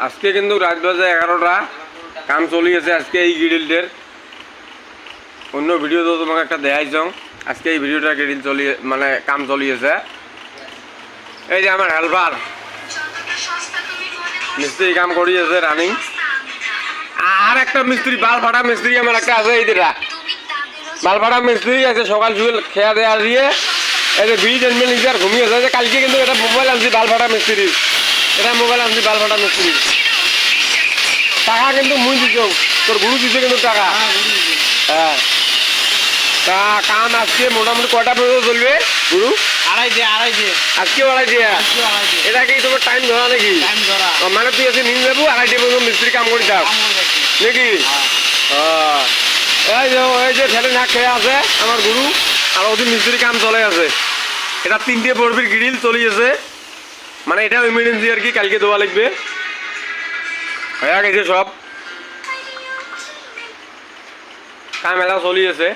আজকে কিন্তু রাত বাজে 11টা, কাম চলি আছে আজকে এই গ্রিলদের। অন্য ভিডিও তো তোমাকে একটা দেখাইছং, আজকে এই ভিডিওটা গ্রিল চলি মানে কাম চলি আছে। এই যে আমার হেল্পার মিস্ত্রি কাম করি আছে রানিং। আর একটা মিস্ত্রি বাল ফাটা মিস্ত্রি আমার একটা আছে, এই যেটা বাল ফাটা মিস্ত্রি আছে। সকাল সকাল খেয়া দেয়া দিয়ে এই যে ব্রিজ এনমেল নিজের ঘুমিয়ে আছে। কালকে কিন্তু এটা মোবাইল আনছি বাল ফাটা মিস্ত্রি, এটা মোবাইল আনছি বাল ফাটা মিস্ত্রি। টাকা কিন্তু মুই দিছ, তোর গুরু দিছে কিন্তু টাকা। হ্যাঁ, তা কাম আজকে মোটামুটি কয়টা পর্যন্ত চলবে গুরু? আড়াই দিয়ে আজকেও আড়াই দিয়ে। এটা কি তোমার টাইম ধরা নাকি? মানে তুই আজকে নিয়ে যাবো আড়াইটে পর্যন্ত মিস্ত্রি কাম করে থাক নাকি? এই যে ফেলে না খেয়ে আছে আমার গুরু, আর ওদের মিস্ত্রি কাম চলে আছে। এটা 3টে পড়বির গ্রিল চলি আছে, মানে এটা ইমার্জেন্সি আর কি, কালকে দেওয়া লাগবে। হয়ে গেছে সব কাম, এলা চলি আছে।